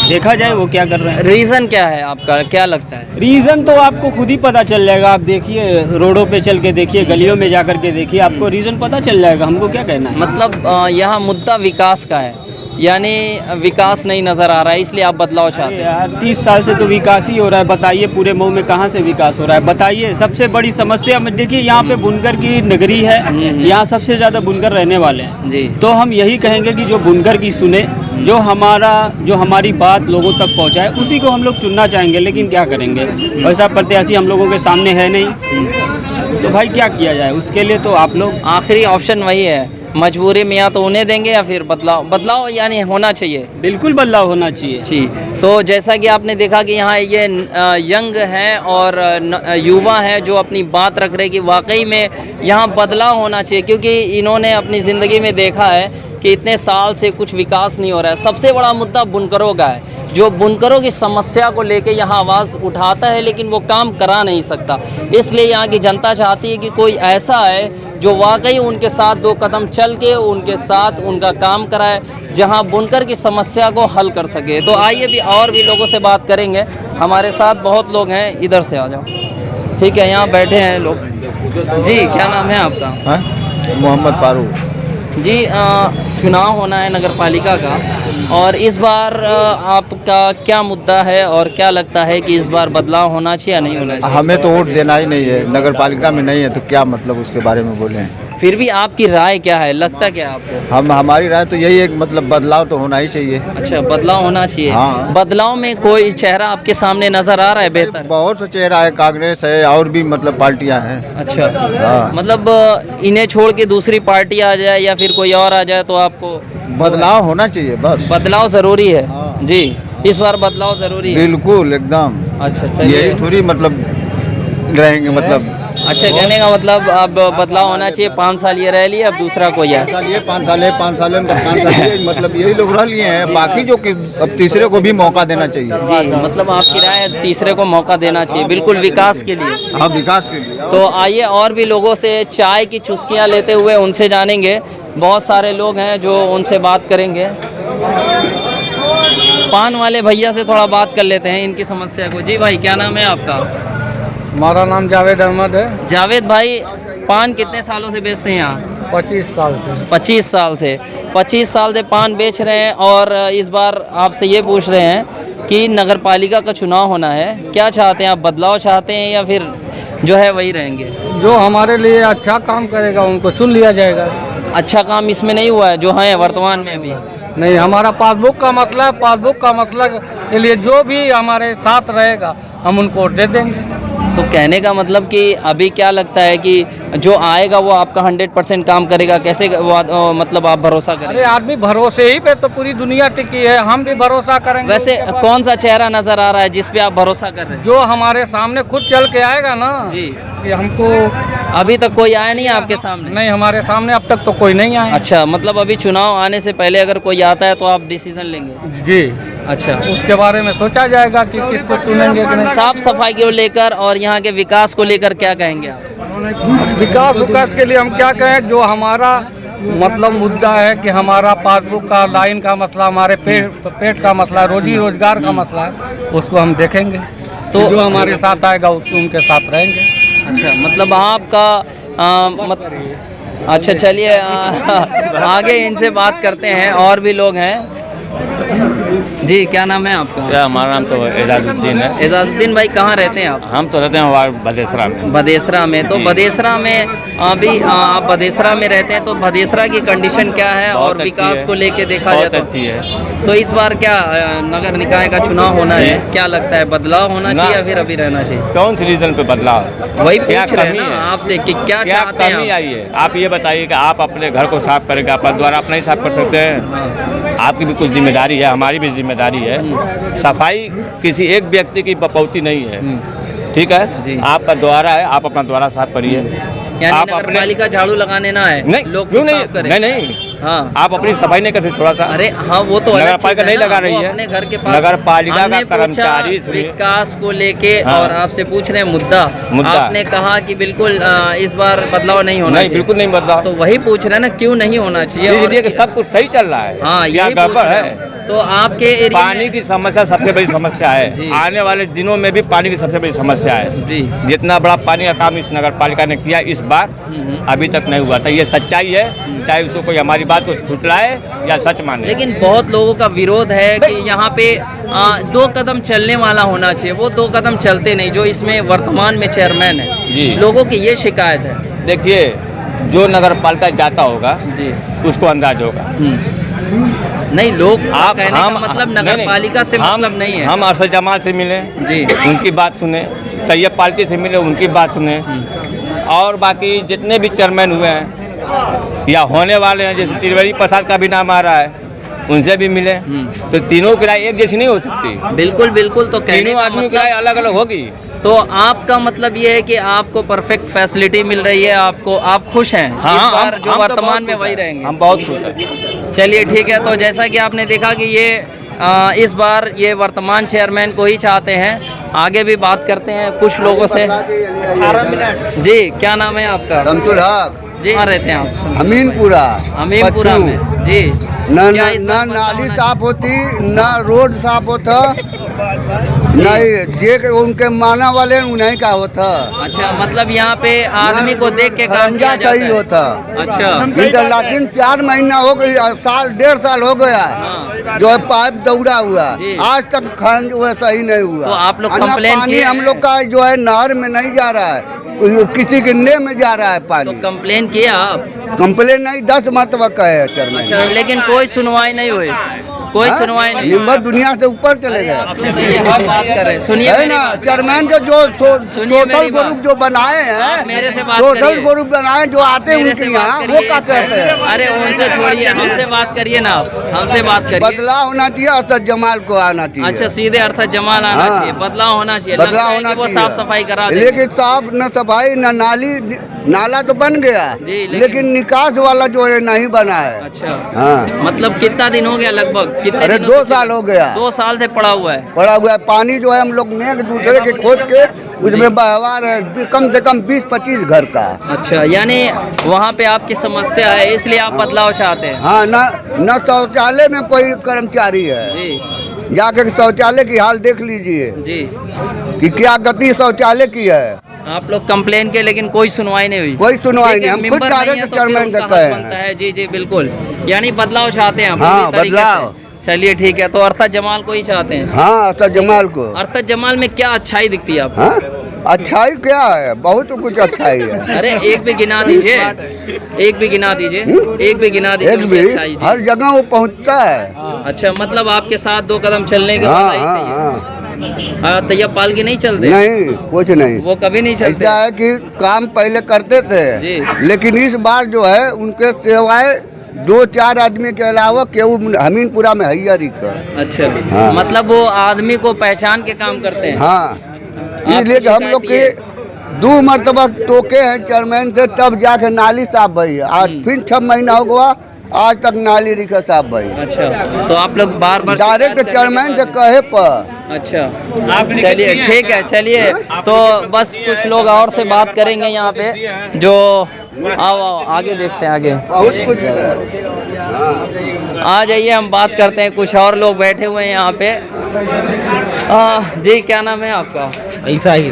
Speaker 8: देखा जाए वो क्या कर रहे हैं।
Speaker 1: रीज़न क्या है आपका, क्या लगता है?
Speaker 8: रीज़न तो आपको खुद ही पता चल जाएगा। आप देखिए, रोडों पे चल के देखिए, गलियों में जा कर के देखिए, आपको रीज़न पता चल जाएगा। हमको क्या कहना है।
Speaker 1: मतलब यहाँ मुद्दा विकास का है, यानी विकास नहीं नज़र आ रहा है, इसलिए आप बदलाव चाहते हैं?
Speaker 8: यार 30 साल से तो विकास ही हो रहा है। बताइए पूरे मऊ में कहाँ से विकास हो रहा है? बताइए। सबसे बड़ी समस्या में देखिए, यहाँ पे बुनकर की नगरी है, यहाँ सबसे ज़्यादा बुनकर रहने वाले हैं
Speaker 1: जी।
Speaker 8: तो हम यही कहेंगे कि जो बुनकर की सुने, जो हमारी बात लोगों तक पहुँचाए, उसी को हम लोग चुनना चाहेंगे। लेकिन क्या करेंगे, वैसा प्रत्याशी हम लोगों के सामने है नहीं, तो भाई क्या किया जाए। उसके लिए तो आप लोग,
Speaker 1: आखिरी ऑप्शन वही है, मजबूरी में या तो उन्हें देंगे या फिर बदलाव यानी होना चाहिए।
Speaker 8: बिल्कुल बदलाव होना चाहिए
Speaker 1: जी। तो जैसा कि आपने देखा कि यहाँ ये यंग हैं और युवा हैं जो अपनी बात रख रहे हैं कि वाकई में यहाँ बदलाव होना चाहिए, क्योंकि इन्होंने अपनी ज़िंदगी में देखा है कि इतने साल से कुछ विकास नहीं हो रहा है। सबसे बड़ा मुद्दा बुनकरों का है, जो बुनकरों की समस्या को लेके यहाँ आवाज़ उठाता है लेकिन वो काम करा नहीं सकता। इसलिए यहाँ की जनता चाहती है कि कोई ऐसा है जो वाकई उनके साथ दो कदम चल के उनके साथ उनका काम कराए, जहाँ बुनकर की समस्या को हल कर सके। तो आइए भी और भी लोगों से बात करेंगे। हमारे साथ बहुत लोग हैं, इधर से आ जाओ। ठीक है, यहाँ बैठे हैं लोग। जी, क्या नाम है आपका?
Speaker 9: मोहम्मद फारूक
Speaker 1: जी। चुनाव होना है नगर पालिका का, और इस बार आपका क्या मुद्दा है और क्या लगता है कि इस बार बदलाव होना चाहिए या नहीं होना चाहिए?
Speaker 9: हमें तो वोट देना ही नहीं है, नगर पालिका में नहीं है तो क्या मतलब उसके बारे में बोले।
Speaker 1: फिर भी आपकी राय क्या है, लगता क्या है आपको?
Speaker 9: हमारी राय तो यही है कि मतलब बदलाव तो होना ही चाहिए।
Speaker 1: अच्छा, बदलाव होना चाहिए।
Speaker 9: हाँ।
Speaker 1: बदलाव में कोई चेहरा आपके सामने नजर आ रहा है बेहतर?
Speaker 9: बहुत सा चेहरा है, कांग्रेस है और भी मतलब पार्टियां हैं।
Speaker 1: अच्छा।
Speaker 9: हाँ।
Speaker 1: मतलब इन्हें छोड़ के दूसरी पार्टी आ जाए या फिर कोई और आ जाए तो आपको
Speaker 9: बदलाव होना चाहिए, बस
Speaker 1: बदलाव जरूरी है। जी, इस बार बदलाव जरूरी है।
Speaker 9: बिल्कुल एकदम।
Speaker 1: अच्छा,
Speaker 9: यही थोड़ी मतलब रहेंगे मतलब।
Speaker 1: अच्छा, कहने का मतलब अब बदलाव होना चाहिए। 5 साल ये रह लिए, अब दूसरा कोई है।
Speaker 9: 5 साल है, 5 साल मतलब यही लोग रह लिए हैं, बाकी जो कि अब तीसरे को भी मौका देना चाहिए।
Speaker 1: जी, मतलब आपकी राय तीसरे को मौका देना चाहिए, बिल्कुल विकास के लिए।
Speaker 9: हाँ, विकास के लिए।
Speaker 1: तो आइए और भी लोगों से चाय की चुस्कियाँ लेते हुए उनसे जानेंगे। बहुत सारे लोग हैं जो उनसे बात करेंगे। पान वाले भैया से थोड़ा बात कर लेते हैं इनकी समस्या को। जी भाई, क्या नाम है आपका?
Speaker 10: हमारा नाम जावेद अहमद है।
Speaker 1: जावेद भाई, पान कितने सालों से बेचते हैं यहाँ?
Speaker 10: 25 साल से।
Speaker 1: 25 साल से 25 साल से पान बेच रहे हैं, और इस बार आपसे ये पूछ रहे हैं कि नगर पालिका का चुनाव होना है, क्या चाहते हैं आप? बदलाव चाहते हैं या फिर जो है वही रहेंगे?
Speaker 10: जो हमारे लिए अच्छा काम करेगा उनको चुन लिया जाएगा।
Speaker 1: अच्छा काम इसमें नहीं हुआ है जो है वर्तमान में अभी?
Speaker 10: नहीं, हमारा पासबुक का मसला है। पासबुक का मसला के लिए जो भी हमारे साथ रहेगा हम उनको वोट दे देंगे।
Speaker 1: तो कहने का मतलब कि अभी क्या लगता है कि जो आएगा वो आपका 100% काम करेगा? कैसे मतलब आप भरोसा करें?
Speaker 10: अरे आदमी भरोसे ही पे तो पूरी दुनिया टिकी है, हम भी भरोसा करेंगे।
Speaker 1: वैसे कौन सा चेहरा नजर आ रहा है जिस पे आप भरोसा कर रहे हैं?
Speaker 10: जो हमारे सामने खुद चल के आएगा ना
Speaker 1: जी।
Speaker 10: कि हमको
Speaker 1: अभी तक कोई आया नहीं है आपके सामने?
Speaker 10: नहीं, हमारे सामने अब तक तो कोई नहीं आया।
Speaker 1: अच्छा, मतलब अभी चुनाव आने से पहले अगर कोई आता है तो आप डिसीजन लेंगे?
Speaker 10: जी।
Speaker 1: अच्छा,
Speaker 10: उसके बारे में सोचा जाएगा कि किसको चुनेंगे कि नहीं।
Speaker 1: साफ सफाई को लेकर और यहाँ के विकास को लेकर क्या कहेंगे आप?
Speaker 10: विकास के लिए हम क्या कहें, जो हमारा मतलब मुद्दा है कि हमारा पासबुक का, लाइन का मसला, हमारे पेट का मसला, रोजी रोजगार का मसला है, उसको हम देखेंगे। तो जो हमारे साथ आएगा उनके साथ रहेंगे।
Speaker 1: अच्छा, मतलब आपका अच्छा, चलिए आगे इनसे बात करते हैं। और भी लोग हैं। जी क्या नाम है आपका?
Speaker 11: हमारा नाम तो एजाजुद्दीन है।
Speaker 1: एजाजुद्दीन भाई कहाँ रहते हैं आप?
Speaker 11: हम तो रहते हैं वार्ड बदेसरा में।
Speaker 1: बदेसरा में, तो बदेसरा में अभी आप बदेसरा में रहते हैं, तो बदेसरा की कंडीशन क्या है और विकास को लेके देखा जाए
Speaker 11: बहुत अच्छी है।
Speaker 1: तो इस बार क्या नगर निकाय का चुनाव होना है, क्या लगता है बदलाव होना चाहिए या फिर अभी रहना चाहिए?
Speaker 11: कौन सी रीजन पे बदलाव?
Speaker 1: वही
Speaker 11: क्या
Speaker 1: पूछ रहे हैं
Speaker 11: कमी
Speaker 1: ना
Speaker 11: है?
Speaker 1: आपसे कि क्या
Speaker 11: क्या
Speaker 1: चाहते हैं
Speaker 11: कमी
Speaker 1: आप?
Speaker 11: आई है? आप ये बताइए कि आप अपने घर को साफ करेंगे, अपना द्वार अपना ही साफ कर सकते हैं? आपकी भी कुछ जिम्मेदारी है, हमारी भी जिम्मेदारी है। सफाई किसी एक व्यक्ति की बपौती नहीं है, ठीक है? आपका द्वारा है, आप अपना द्वारा साफ करिए।
Speaker 1: यानी
Speaker 11: आप
Speaker 1: नगर पालिका झाड़ू लगाने ना है,
Speaker 11: नहीं,
Speaker 1: लोग
Speaker 11: क्यों
Speaker 1: साफ करें।
Speaker 11: नहीं,
Speaker 1: हाँ,
Speaker 11: आप अपनी सफाई नहीं करते थोड़ा सा?
Speaker 1: अरे हाँ, वो तो
Speaker 11: नगर पालिका नहीं लगा रही है।
Speaker 1: अपने घर के पास
Speaker 11: नगर पालिका
Speaker 1: हमने
Speaker 11: का कर्मचारी
Speaker 1: पूछा विकास को लेके
Speaker 11: हाँ।
Speaker 1: और आपसे पूछ रहे हैं मुद्दा। आपने कहा कि बिल्कुल इस बार बदलाव नहीं होना चाहिए।
Speaker 11: बिल्कुल नहीं बदलाव।
Speaker 1: तो वही पूछ रहे हैं ना, क्यों नहीं होना चाहिए?
Speaker 11: इसलिए कि सब कुछ सही चल रहा है।
Speaker 1: हाँ,
Speaker 11: या
Speaker 1: यही
Speaker 11: गड़बड़
Speaker 1: पूछ रहे
Speaker 11: है?
Speaker 1: हैं। तो आपके एरिया
Speaker 11: पानी की समस्या सबसे बड़ी समस्या है। आने वाले दिनों में भी पानी की सबसे बड़ी समस्या है
Speaker 1: जी।
Speaker 11: जितना बड़ा पानी का काम इस नगर पालिका ने किया इस बार अभी तक नहीं हुआ था। ये सच्चाई है, चाहे उसको कोई हमारी बात को छुटलाए या सच माने।
Speaker 1: लेकिन बहुत लोगों का विरोध है कि यहाँ पे 2 कदम चलने वाला होना चाहिए, वो 2 कदम चलते नहीं, जो इसमें वर्तमान में चेयरमैन है।
Speaker 11: जी।
Speaker 1: लोगों की ये शिकायत है।
Speaker 11: देखिए, जो नगर पालिका जाता होगा
Speaker 1: जी
Speaker 11: उसको अंदाज होगा।
Speaker 1: नहीं, लोग आप कहने का मतलब नगर पालिका से मतलब नहीं है।
Speaker 11: हम अरशद जमाल से मिले
Speaker 1: जी,
Speaker 11: उनकी बात सुने, तैयब पार्टी से मिले उनकी बात सुने, और बाकी जितने भी चेयरमैन हुए हैं या होने वाले हैं, जैसे त्रिवेणी प्रसाद का भी नाम आ रहा है, उनसे भी मिले। तो तीनों की राय एक जैसी नहीं हो सकती।
Speaker 1: बिल्कुल बिल्कुल। तो कहने
Speaker 11: तीनों
Speaker 1: का
Speaker 11: आदमी की राय अलग अलग होगी।
Speaker 1: तो आपका मतलब ये है कि आपको परफेक्ट फैसिलिटी मिल रही है, आपको आप खुश हैं?
Speaker 11: हाँ,
Speaker 1: इस बार
Speaker 11: हम
Speaker 1: जो
Speaker 11: तो
Speaker 1: वर्तमान में
Speaker 11: बहुत
Speaker 1: वही
Speaker 11: खुश हैं।
Speaker 1: रहेंगे?
Speaker 11: हम बहुत खुश हैं।
Speaker 1: चलिए ठीक है। तो जैसा कि आपने देखा कि ये इस बार ये वर्तमान चेयरमैन को ही चाहते हैं। आगे भी बात करते हैं कुछ लोगों से। 18 मिनट। जी क्या नाम है आपका?
Speaker 4: शमसुल हक।
Speaker 1: जी कहाँ रहते हैं आप?
Speaker 4: अमीनपुरा।
Speaker 1: अमीनपुरा में। जी
Speaker 4: न
Speaker 1: क्या इस बार
Speaker 4: नाली
Speaker 1: बदलाव
Speaker 4: साफ होती, न रोड साफ होता, नहीं जे उनके माना वाले उन्हीं का होता।
Speaker 1: अच्छा, मतलब यहाँ पे आदमी को देख के काम किया जाता
Speaker 4: सही
Speaker 1: है।
Speaker 4: होता।
Speaker 1: अच्छा,
Speaker 4: लेकिन 4 महीना हो गई, साल 1.5 साल हो गया है जो है पाइप दौड़ा हुआ, आज तक खंड वैसा ही नहीं हुआ।
Speaker 1: तो आप लोग
Speaker 4: अन्ना
Speaker 1: कंप्लेन
Speaker 4: पानी
Speaker 1: किए?
Speaker 4: हम लोग का जो है नहर में नहीं जा रहा है, किसी के ने में जा रहा है पानी।
Speaker 1: तो कंप्लेन किया आप?
Speaker 4: कंप्लेन नहीं 10 मरतबा कहे है चेयरमैन।
Speaker 1: अच्छा, लेकिन कोई सुनवाई नहीं हुई? कोई सुनवाई नहीं?
Speaker 4: नंबर दुनिया से ऊपर चले गए।
Speaker 1: बात कर रहे हैं, सुनिए
Speaker 4: है
Speaker 1: मेरी
Speaker 4: ना,
Speaker 1: बात।
Speaker 4: चेयरमैन के जो सोशल
Speaker 1: मेरी बात।
Speaker 4: ग्रुप जो बनाए
Speaker 1: आप मेरे से
Speaker 4: हैं,
Speaker 1: बात
Speaker 4: सोशल
Speaker 1: करिए।
Speaker 4: ग्रुप बनाए जो आते हैं
Speaker 1: मेरे से
Speaker 4: उनके
Speaker 1: बात
Speaker 4: यहाँ, वो
Speaker 1: करिए।
Speaker 4: क्या कहते हैं?
Speaker 1: अरे उनसे छोड़िए, हमसे बात करिए ना, आप हमसे बात करिए।
Speaker 4: बदलाव होना चाहिए, असद जमाल को आना चाहिए।
Speaker 1: अच्छा, सीधे अर्थात जमाल आना
Speaker 4: हाँ।
Speaker 1: चाहिए, बदलाव होना चाहिए।
Speaker 4: बदलाव
Speaker 1: लगता है
Speaker 4: होना
Speaker 1: कि वो
Speaker 4: चाहिए।
Speaker 1: साफ सफाई करा देंगे।
Speaker 4: लेकिन साफ न सफाई न नाली, नाला तो बन गया
Speaker 1: जी,
Speaker 4: लेकिन निकास वाला जो है नहीं बना है।
Speaker 1: अच्छा,
Speaker 4: हाँ,
Speaker 1: मतलब कितना दिन हो गया? लगभग कितने
Speaker 4: अरे
Speaker 1: दिनों
Speaker 4: 2
Speaker 1: से?
Speaker 4: साल हो गया।
Speaker 1: 2 साल से पड़ा हुआ है।
Speaker 4: पड़ा हुआ है पानी जो है, हम लोग ने एक दूसरे के खोज के उसमें बहवार है कम से कम 20-25 घर का।
Speaker 1: अच्छा, यानी वहाँ पे आपकी समस्या है, इसलिए आप बदलाव चाहते हैं?
Speaker 4: हाँ, न शौचालय में कोई कर्मचारी है।
Speaker 1: जी
Speaker 4: जाके शौचालय की हाल देख लीजिए
Speaker 1: जी,
Speaker 4: कि क्या गति शौचालय की है।
Speaker 1: आप लोग कंप्लेन किए लेकिन कोई सुनवाई नहीं हुई?
Speaker 4: कोई सुनवाई
Speaker 1: ठीक है,
Speaker 4: नहीं, हम खुद
Speaker 1: मेंबर
Speaker 4: डायरेक्ट
Speaker 1: नहीं है तो फिर
Speaker 4: चेयरमैन
Speaker 1: उनका
Speaker 4: से
Speaker 1: हक
Speaker 4: कहे
Speaker 1: बनता
Speaker 4: हैं।
Speaker 1: है। जी जी बिल्कुल, यानी बदलाव चाहते हैं आप
Speaker 4: हाँ,
Speaker 1: पूरी तरीके
Speaker 4: बदलाव।
Speaker 1: से। चलिए ठीक है। तो अर्थात जमाल को ही चाहते हैं?
Speaker 4: हाँ, असद जमाल को।
Speaker 1: अर्थात जमाल में क्या अच्छाई दिखती है आपको?
Speaker 4: हाँ, अच्छाई क्या है, बहुत कुछ अच्छाई है।
Speaker 1: अरे एक भी गिना दीजिए, एक भी गिना दीजिए, एक भी गिना दीजिए।
Speaker 4: एक भी
Speaker 1: अच्छाई जी।
Speaker 4: हर जगह वो पहुँचता है।
Speaker 1: अच्छा, मतलब आपके साथ 2 कदम चलने के
Speaker 4: हाँ
Speaker 1: बाद ही
Speaker 4: हाँ
Speaker 1: चाहिए।
Speaker 4: हाँ,
Speaker 1: हाँ, तैयब पाल की नहीं चलते?
Speaker 4: नहीं कुछ नहीं,
Speaker 1: वो कभी नहीं चलते?
Speaker 4: ऐसा है कि काम पहले करते थे
Speaker 1: जी।
Speaker 4: लेकिन इस बार जो है उनके सेवाएं 2-4 आदमी के अलावा केहू हमीनपुरा में हैया रिका।
Speaker 1: अच्छा,
Speaker 4: हाँ।
Speaker 1: मतलब वो आदमी को पहचान के काम करते हैं?
Speaker 4: हाँ, इसलिए कि हम लोग के
Speaker 1: शिकायत
Speaker 4: 2 मरतबा टोके हैं चेयरमैन से, तब जाके नाली साफ भई है। आज फिर 6 महीना हो गया, आज तक नाली रिका साफ भई।
Speaker 1: अच्छा, तो आप लोग बार बार
Speaker 4: डायरेक्ट चेयरमैन से कहे पर।
Speaker 1: अच्छा, चलिए ठीक है। चलिए, तो बस कुछ लोग और से बात करेंगे यहाँ पे, जो आओ आओ आगे देखते हैं, आगे
Speaker 4: बहुत कुछ
Speaker 1: आ जाइए, हम बात करते हैं। कुछ और लोग बैठे हुए हैं यहाँ पे। जी क्या नाम है आपका?
Speaker 12: ऐसा ही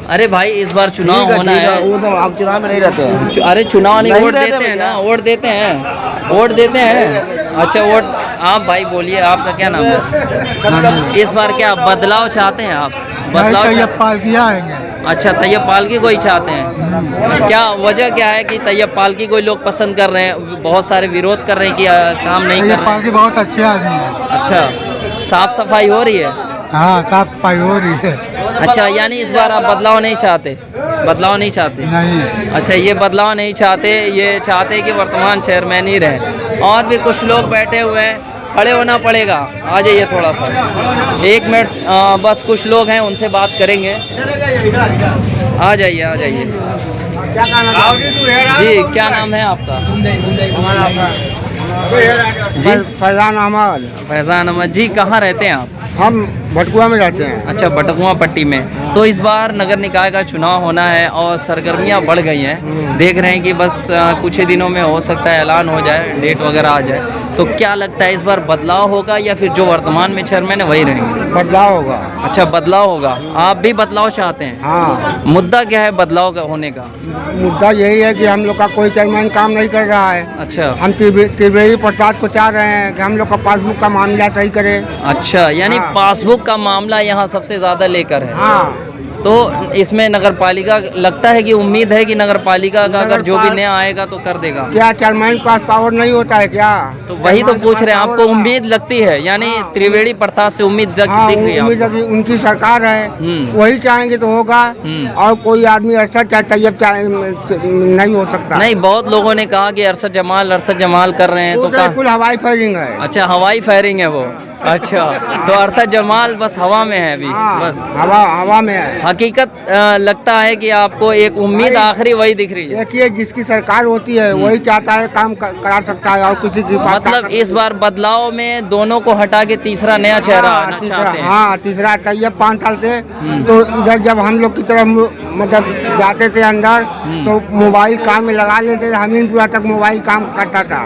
Speaker 1: अरे भाई, इस बार चुनाव होना है।
Speaker 12: वो सब आप चुनाव में नहीं रहते हैं।
Speaker 1: अरे चुनाव नहीं,
Speaker 12: नहीं
Speaker 1: वोट
Speaker 12: रहते
Speaker 1: देते हैं
Speaker 12: भैया।
Speaker 1: ना, वोट देते हैं, वोट देते हैं। अच्छा, वोट आप भाई बोलिए, आपका क्या नाम है? इस बार क्या बदलाव चाहते हैं आप? बदलाव
Speaker 13: पालकी आएंगे।
Speaker 1: अच्छा, तैयब पालकी को ही चाहते हैं। क्या वजह क्या है कि तैयब पालकी को लोग पसंद कर रहे हैं? बहुत सारे विरोध कर रहे हैं कि काम नहीं कर रहे हैं।
Speaker 13: पालकी बहुत अच्छे आदमी है।
Speaker 1: अच्छा, साफ सफाई हो रही है?
Speaker 13: हाँ, साफ सफाई हो रही है।
Speaker 1: अच्छा, यानी इस बार आप बदलाव नहीं चाहते? बदलाव नहीं चाहते?
Speaker 13: नहीं।
Speaker 1: अच्छा, ये बदलाव नहीं चाहते, ये चाहते कि वर्तमान चेयरमैन ही रहे। और भी कुछ लोग बैठे हुए हैं, खड़े होना पड़ेगा। आ जाइए थोड़ा सा, 1 मिनट, बस कुछ लोग हैं उनसे बात करेंगे। आ जाइए, आ जाइए जी। क्या नाम है आपका?
Speaker 3: जी, फैजान अहमद।
Speaker 1: फैजान अहमद जी, कहाँ रहते हैं आप?
Speaker 3: हम भटकुआ में रहते हैं।
Speaker 1: अच्छा, भटकुआ पट्टी में। तो इस बार नगर निकाय का चुनाव होना है और सरगर्मियां बढ़ गई हैं। देख रहे हैं कि बस कुछ ही दिनों में हो सकता है ऐलान हो जाए, डेट वगैरह आ जाए। तो क्या लगता है इस बार बदलाव होगा या फिर जो वर्तमान में चेयरमैन है वही रहेंगे?
Speaker 3: बदलाव होगा।
Speaker 1: अच्छा, बदलाव होगा। आप भी बदलाव चाहते हैं?
Speaker 3: हाँ।
Speaker 1: मुद्दा क्या है बदलाव का होने का?
Speaker 3: मुद्दा यही है कि हम लोग का कोई चेयरमैन काम नहीं कर रहा है।
Speaker 1: अच्छा,
Speaker 3: हम त्रिवेदी प्रसाद को चाह रहे हैं कि हम लोग का पासबुक का मामला सही करे।
Speaker 1: अच्छा, यानी पासबुक का मामला यहाँ सबसे ज्यादा लेकर है।
Speaker 3: हाँ।
Speaker 1: तो इसमें नगर पालिका लगता है कि उम्मीद है कि नगर पालिका का अगर जो भी नया आएगा तो कर देगा।
Speaker 3: क्या चेयरमैन के पास पावर नहीं होता है क्या?
Speaker 1: तो वही तो पूछ रहे हैं, आपको उम्मीद लगती है? यानी त्रिवेदी प्रसाद से उम्मीद दिख रही है?
Speaker 3: उम्मीद लगी, उनकी सरकार है, वही चाहेंगे तो होगा। और कोई आदमी अरशद चाहे तैयब नहीं हो सकता।
Speaker 1: नहीं, बहुत लोगों ने कहा कि अरशद जमाल कर रहे हैं। तो
Speaker 3: बिल्कुल हवाई फायरिंग है।
Speaker 1: अच्छा, हवाई फायरिंग है वो। अच्छा, तो अरशद जमाल बस हवा में है अभी। बस
Speaker 3: हवा में है।
Speaker 1: हकीकत लगता है कि आपको एक उम्मीद आखिरी वही दिख रही है?
Speaker 3: देखिए, जिसकी सरकार होती है वही चाहता है काम करा सकता है और किसी की
Speaker 1: मतलब इस बार बदलाव में दोनों को हटा के तीसरा नया चेहरा आना चाहते हैं?
Speaker 3: हाँ, तीसरा तैयब 5 साल थे तो इधर जब हम लोग की तरफ मतलब जाते थे अंदर तो मोबाइल काम में लगा लेते थे। हमीरपुरा तक मोबाइल काम करता था।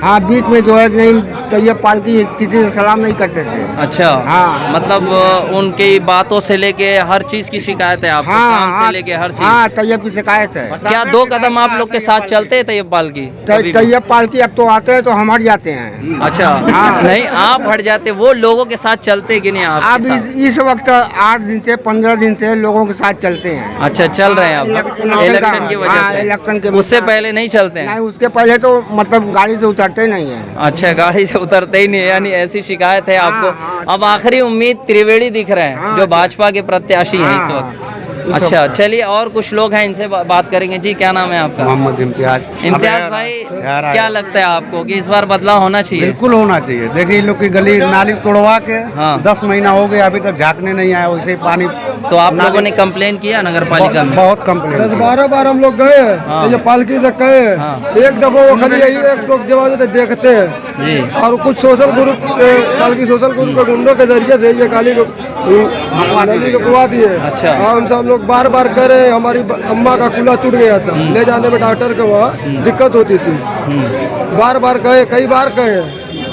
Speaker 3: हाँ, बीच में जो है नहीं तैयब पालकी किसी से सलाम नहीं करते थे।
Speaker 1: अच्छा,
Speaker 3: हाँ,
Speaker 1: मतलब उनकी बातों से लेके हर चीज की शिकायत है आपको? काम से लेके हर चीज?
Speaker 3: हाँ, तैयब की शिकायत है।
Speaker 1: क्या 2 कदम आप लोग के साथ चलते हैं तैयब पालकी?
Speaker 3: तैयब पालकी अब तो आते हैं तो हम हट जाते हैं।
Speaker 1: अच्छा, नहीं आप हट जाते, वो लोगों के साथ चलते कि नहीं आप?
Speaker 3: अब इस वक्त 8 दिन से 15 दिन से लोगों के साथ चलते हैं।
Speaker 1: अच्छा, चल रहे हैं अब इलेक्शन की वजह से?
Speaker 3: इलेक्शन के
Speaker 1: उससे पहले नहीं चलते हैं?
Speaker 3: नहीं, उसके पहले तो मतलब गाड़ी से उतरते नहीं है।
Speaker 1: अच्छा, गाड़ी से उतरते ही नहीं है, यानी ऐसी शिकायत है आपको। अब आखिरी उम्मीद त्रिवेदी दिख रहे हैं जो भाजपा के प्रत्याशी हैं इस वक्त। अच्छा, चलिए और कुछ लोग हैं, इनसे बात करेंगे। जी, क्या नाम है आपका?
Speaker 14: मोहम्मद इम्तियाज।
Speaker 1: इम्तियाज भाई, क्या लगता है आपको कि इस बार बदलाव होना चाहिए?
Speaker 14: बिल्कुल होना चाहिए। देखिए, इन लोग की गली नाली तोड़वा के 10 महीना हो गया, अभी तक झाँकने नहीं आया, वैसे ही पानी।
Speaker 1: तो आप लोगों ने कंप्लेन किया नगर पालिका में?
Speaker 14: बहुत कंप्लेन।
Speaker 2: 10-12 बार हम लोग गए तो ये पालकी से गए। एक दफा वो खाली यही एक टोक जवाब देते देखते हैं। और कुछ सोशल ग्रुप पालकी सोशल ग्रुप के गुंडों के जरिए से ये काली नली को कुआ दिए।
Speaker 1: अच्छा,
Speaker 2: हमसे हम लोग बार बार कह रहे हैं। हमारी अम्मा का कूल्हा टूट गया था, ले जाने में डॉक्टर के वहाँ दिक्कत होती थी। बार बार कहे, कई बार कहे,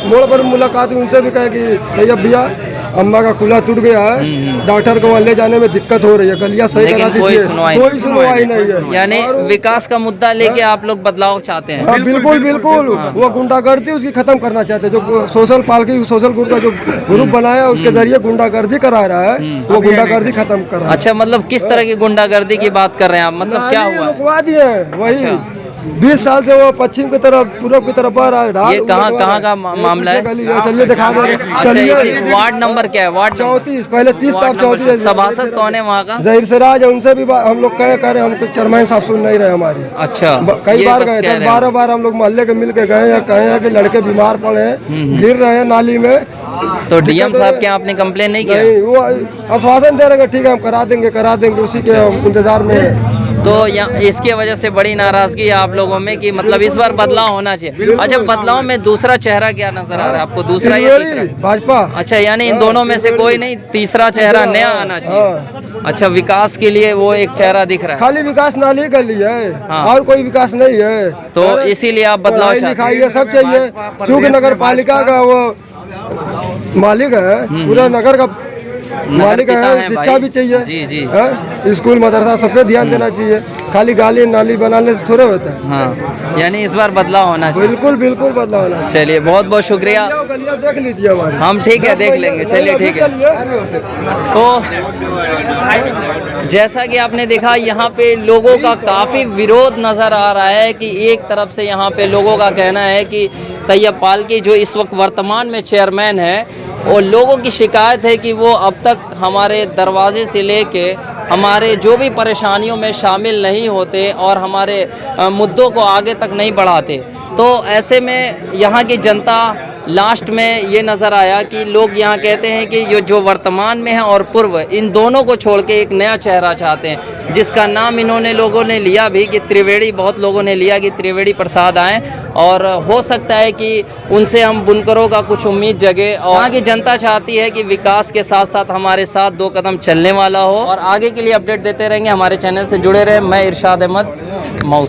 Speaker 2: मोड़ पर मुलाकात हुई, उनसे भी कहे कि तैयब भैया अम्मा का कूल्हा टूट गया है, डॉक्टर को वहाँ ले जाने में दिक्कत हो रही है, गलियाँ सही करा दीजिए। कोई सुनवाई नहीं है।
Speaker 1: यानी विकास का मुद्दा लेके आप लोग बदलाव चाहते हैं?
Speaker 2: हाँ, बिल्कुल बिल्कुल। वो गुंडागर्दी उसकी खत्म करना चाहते हैं। जो सोशल ग्रुप का जो ग्रुप बनाया है उसके जरिए गुंडागर्दी करा रहा है, वो गुंडागर्दी खत्म करा।
Speaker 1: अच्छा, मतलब किस तरह की गुंडागर्दी की बात कर रहे हैं आप? मतलब क्या हुआ?
Speaker 2: रुकवा दिए वही 20 साल से वो पश्चिम की तरफ पूर्व की तरफ आ रहा है।
Speaker 1: ये कहाँ का मामला है?
Speaker 2: चलिए दिखा दे रहे।
Speaker 1: चलिए, वार्ड नंबर क्या है? वार्ड
Speaker 2: 34, पहले 30 था, 34।
Speaker 1: सभासद कौन है वहाँ का?
Speaker 2: जहीर सिराज है, उनसे भी हम लोग कह रहे, हमको चेयरमैन साहब सुन नहीं रहे हमारी।
Speaker 1: अच्छा,
Speaker 2: कई बार गए, 10-12 बार हम लोग मोहल्ले के मिल के गए हैं, कहे हैं कि लड़के बीमार पड़े हैं, गिर रहे हैं नाली में।
Speaker 1: तो डीएम साहब के आपने कंप्लेन नहीं किया?
Speaker 2: नहीं, वो आश्वासन दे रहे हैं ठीक है हम करा देंगे, उसी के इंतजार में है।
Speaker 1: तो इसके वजह से बड़ी नाराजगी है आप लोगों में कि मतलब इस बार बदलाव होना चाहिए। अच्छा, बदलाव में दूसरा चेहरा क्या नजर आ रहा है आपको? दूसरा या तीसरा?
Speaker 2: भाजपा।
Speaker 1: अच्छा, यानी इन दोनों में से कोई नहीं, तीसरा चेहरा नया आना चाहिए। अच्छा, विकास के लिए वो एक चेहरा दिख रहा है?
Speaker 2: खाली विकास नाली के लिए है, और कोई विकास नहीं है।
Speaker 1: तो इसीलिए आप बदलाव चाहते हैं?
Speaker 2: सब चाहिए, क्योंकि नगर पालिका का वो मालिक है, पूरा नगर का मालिक
Speaker 1: पिता
Speaker 2: है,
Speaker 1: हैं
Speaker 2: शिक्षा
Speaker 1: भाई।
Speaker 2: भी चाहिए।
Speaker 1: जी जी
Speaker 2: है? स्कूल मदरसा सब पे ध्यान देना चाहिए, खाली गाली नाली बनाने से थोड़े होता है।
Speaker 1: हाँ, यानी इस बार बदलाव होना चाहिए।
Speaker 2: बिल्कुल बिल्कुल बदलाव होना चाहिए।
Speaker 1: चलिए बहुत बहुत शुक्रिया।
Speaker 2: गलियां देख लीजिए हमारी।
Speaker 1: हम ठीक है, देख लेंगे। चलिए ठीक है। तो जैसा कि आपने देखा यहाँ पे लोगों का काफ़ी विरोध नज़र आ रहा है कि एक तरफ से यहाँ पे लोगों का कहना है कि तैयब पालकी जो इस वक्त वर्तमान में चेयरमैन है, और लोगों की शिकायत है कि वो अब तक हमारे दरवाजे से लेके हमारे जो भी परेशानियों में शामिल नहीं होते और हमारे मुद्दों को आगे तक नहीं बढ़ाते। तो ऐसे में यहाँ की जनता लास्ट में ये नज़र आया कि लोग यहाँ कहते हैं कि ये जो वर्तमान में है और पूर्व, इन दोनों को छोड़ के एक नया चेहरा चाहते हैं, जिसका नाम इन्होंने लोगों ने लिया भी कि त्रिवेणी, बहुत लोगों ने लिया कि त्रिवेणी प्रसाद आए, और हो सकता है कि उनसे हम बुनकरों का कुछ उम्मीद जगे। और यहाँ की जनता चाहती है कि विकास के साथ साथ हमारे साथ दो कदम चलने वाला हो। और आगे के लिए अपडेट देते रहेंगे, हमारे चैनल से जुड़े रहे। मैं इरशाद अहमद, मऊ।